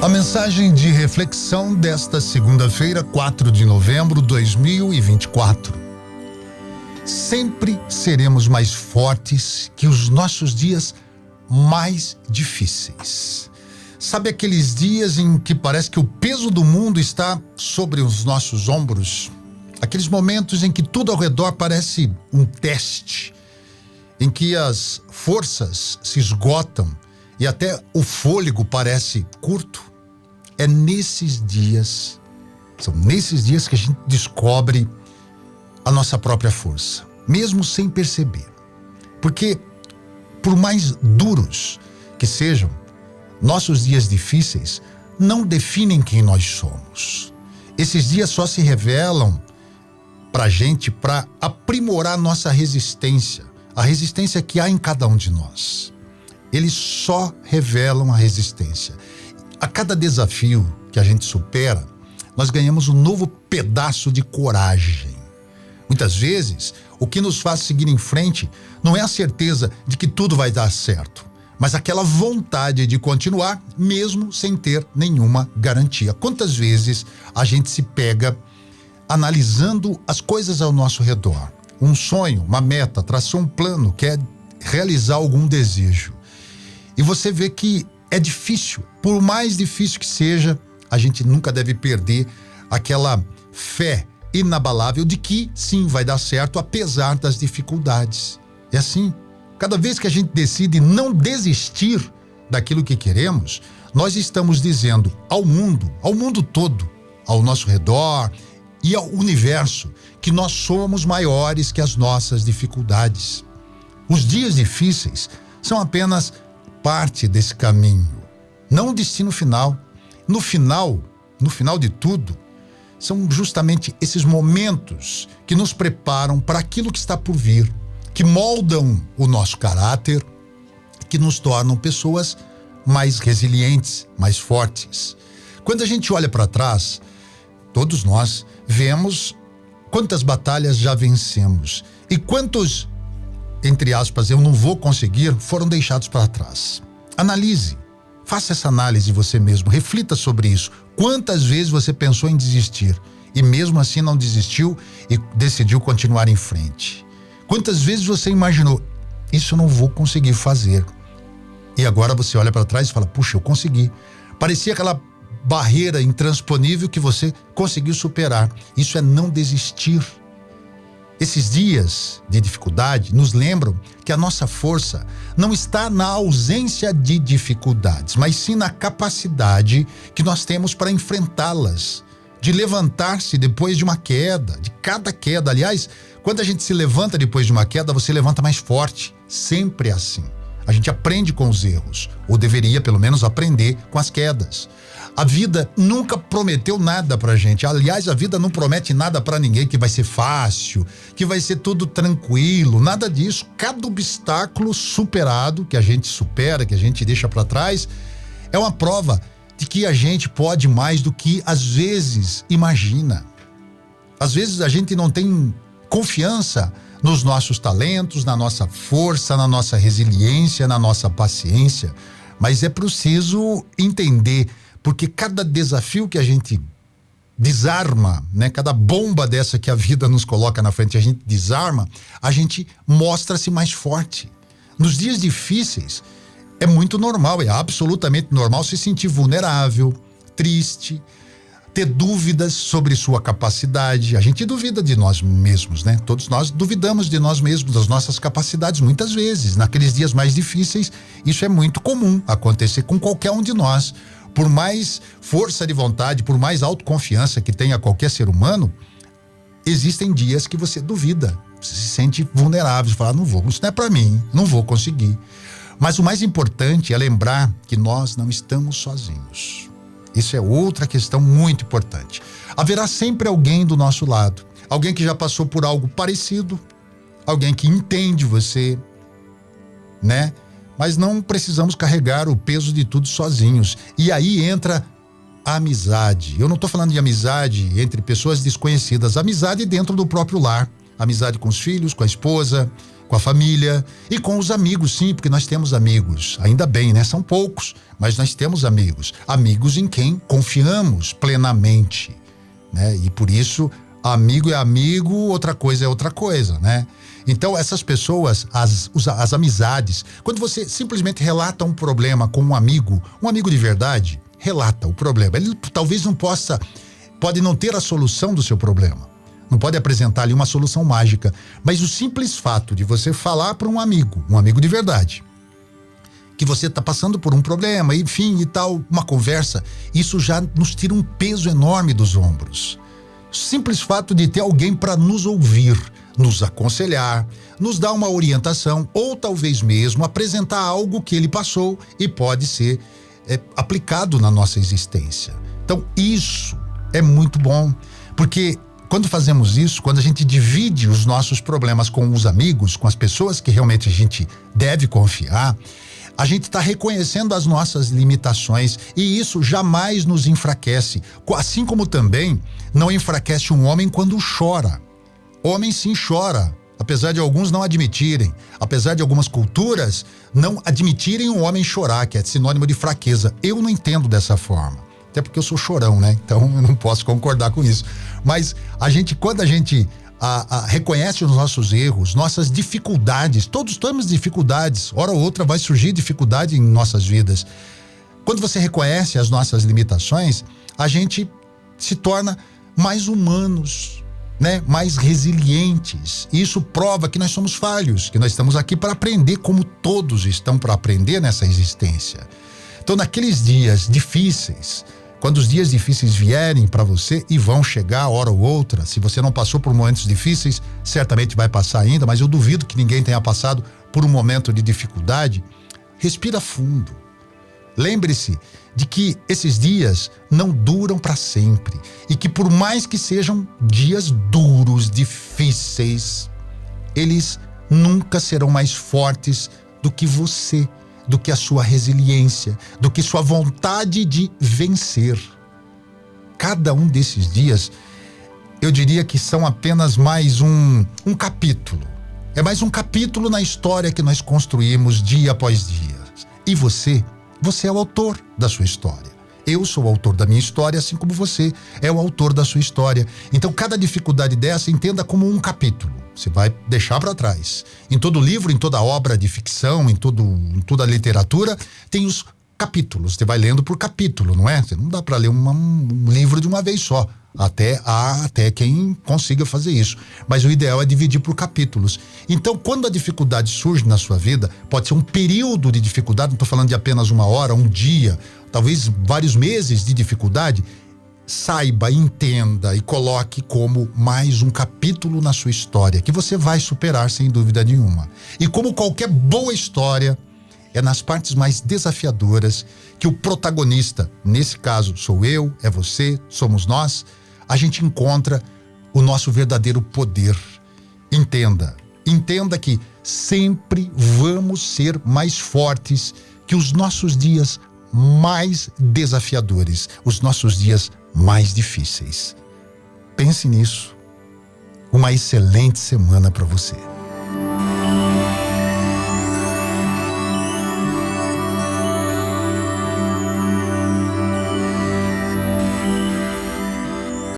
A mensagem de reflexão desta segunda-feira, 4 de novembro de 2024. Sempre seremos mais fortes que os nossos dias mais difíceis. Sabe aqueles dias em que parece que o peso do mundo está sobre os nossos ombros? Aqueles momentos em que tudo ao redor parece um teste, em que as forças se esgotam e até o fôlego parece curto? É nesses dias, são nesses dias que a gente descobre a nossa própria força, mesmo sem perceber. Porque, por mais duros que sejam, nossos dias difíceis não definem quem nós somos. Esses dias só se revelam pra gente para aprimorar nossa resistência, a resistência que há em cada um de nós. Eles só revelam a resistência. A cada desafio que a gente supera, nós ganhamos um novo pedaço de coragem. Muitas vezes, o que nos faz seguir em frente não é a certeza de que tudo vai dar certo, mas aquela vontade de continuar mesmo sem ter nenhuma garantia. Quantas vezes a gente se pega analisando as coisas ao nosso redor? Um sonho, uma meta, traçou um plano, quer realizar algum desejo. E você vê que é difícil, por mais difícil que seja, a gente nunca deve perder aquela fé inabalável de que sim, vai dar certo apesar das dificuldades. É assim, cada vez que a gente decide não desistir daquilo que queremos, nós estamos dizendo ao mundo todo, ao nosso redor e ao universo, que nós somos maiores que as nossas dificuldades. Os dias difíceis são apenas parte desse caminho, não o destino final. No final de tudo, são justamente esses momentos que nos preparam para aquilo que está por vir, que moldam o nosso caráter, que nos tornam pessoas mais resilientes, mais fortes. Quando a gente olha para trás, todos nós vemos quantas batalhas já vencemos e quantos, entre aspas, eu não vou conseguir, foram deixados para trás. Analise, faça essa análise você mesmo, reflita sobre isso. Quantas vezes você pensou em desistir e mesmo assim não desistiu e decidiu continuar em frente? Quantas vezes você imaginou, isso eu não vou conseguir fazer, e agora você olha para trás e fala, puxa, eu consegui. Parecia aquela barreira intransponível que você conseguiu superar. Isso é não desistir. Esses dias de dificuldade nos lembram que a nossa força não está na ausência de dificuldades, mas sim na capacidade que nós temos para enfrentá-las, de levantar-se depois de uma queda, de cada queda. Aliás, quando a gente se levanta depois de uma queda, você levanta mais forte. Sempre é assim. A gente aprende com os erros, ou deveria pelo menos aprender com as quedas. A vida nunca prometeu nada pra gente. Aliás, a vida não promete nada pra ninguém, que vai ser fácil, que vai ser tudo tranquilo, nada disso. Cada obstáculo superado, que a gente supera, que a gente deixa pra trás, é uma prova de que a gente pode mais do que às vezes imagina. Às vezes a gente não tem confiança nos nossos talentos, na nossa força, na nossa resiliência, na nossa paciência, mas é preciso entender, porque cada desafio que a gente desarma, né? Cada bomba dessa que a vida nos coloca na frente, a gente desarma, a gente mostra-se mais forte. Nos dias difíceis, é muito normal, é absolutamente normal se sentir vulnerável, triste, ter dúvidas sobre sua capacidade. A gente duvida de nós mesmos, né? Todos nós duvidamos de nós mesmos, das nossas capacidades, muitas vezes. Naqueles dias mais difíceis, isso é muito comum acontecer com qualquer um de nós. Por mais força de vontade, por mais autoconfiança que tenha qualquer ser humano, existem dias que você duvida, você se sente vulnerável, você fala, não vou, isso não é para mim, não vou conseguir. Mas o mais importante é lembrar que nós não estamos sozinhos. Isso é outra questão muito importante. Haverá sempre alguém do nosso lado, alguém que já passou por algo parecido, alguém que entende você, né? Mas não precisamos carregar o peso de tudo sozinhos. E aí entra a amizade. Eu não estou falando de amizade entre pessoas desconhecidas, amizade dentro do próprio lar, amizade com os filhos, com a esposa, com a família e com os amigos, sim, porque nós temos amigos. Ainda bem, né? São poucos, mas nós temos amigos. Amigos em quem confiamos plenamente, né? E por isso, amigo é amigo, outra coisa é outra coisa, né? Então, essas pessoas, as amizades, quando você simplesmente relata um problema com um amigo de verdade, relata o problema. Ele talvez pode não ter a solução do seu problema. Não pode apresentar ali uma solução mágica. Mas o simples fato de você falar para um amigo de verdade, que você está passando por um problema, enfim e tal, uma conversa, isso já nos tira um peso enorme dos ombros. O simples fato de ter alguém para nos ouvir, nos aconselhar, nos dar uma orientação ou talvez mesmo apresentar algo que ele passou e pode ser aplicado na nossa existência. Então isso é muito bom, porque quando fazemos isso, quando a gente divide os nossos problemas com os amigos, com as pessoas que realmente a gente deve confiar, a gente está reconhecendo as nossas limitações e isso jamais nos enfraquece. Assim como também não enfraquece um homem quando chora. Homem sim chora, apesar de alguns não admitirem, apesar de algumas culturas não admitirem um homem chorar, que é sinônimo de fraqueza. Eu não entendo dessa forma, até porque eu sou chorão, né? Então eu não posso concordar com isso. Mas quando a gente reconhece os nossos erros, nossas dificuldades, todos temos dificuldades, hora ou outra vai surgir dificuldade em nossas vidas. Quando você reconhece as nossas limitações, a gente se torna mais humanos, né? Mais resilientes. E isso prova que nós somos falhos, que nós estamos aqui para aprender, como todos estão para aprender nessa existência. Então, naqueles dias difíceis, quando os dias difíceis vierem para você, e vão chegar hora ou outra, se você não passou por momentos difíceis, certamente vai passar ainda, mas eu duvido que ninguém tenha passado por um momento de dificuldade. Respira fundo. Lembre-se de que esses dias não duram para sempre e que por mais que sejam dias duros, difíceis, eles nunca serão mais fortes do que você, do que a sua resiliência, do que sua vontade de vencer. Cada um desses dias, eu diria que são apenas mais um capítulo. É mais um capítulo na história que nós construímos dia após dia. E você é o autor da sua história. Eu sou o autor da minha história, assim como você é o autor da sua história. Então, cada dificuldade dessa, entenda como um capítulo. Você vai deixar para trás. Em todo livro, em toda obra de ficção, em toda a literatura, tem os capítulos. Você vai lendo por capítulo, não é? Você não dá para ler um livro de uma vez só. Até quem consiga fazer isso. Mas o ideal é dividir por capítulos. Então, quando a dificuldade surge na sua vida, pode ser um período de dificuldade, não estou falando de apenas uma hora, um dia, talvez vários meses de dificuldade, saiba, entenda e coloque como mais um capítulo na sua história, que você vai superar sem dúvida nenhuma. E como qualquer boa história, é nas partes mais desafiadoras que o protagonista, nesse caso sou eu, é você, somos nós, a gente encontra o nosso verdadeiro poder. Entenda que sempre vamos ser mais fortes que os nossos dias mais desafiadores, os nossos dias mais difíceis. Pense nisso. Uma excelente semana para você.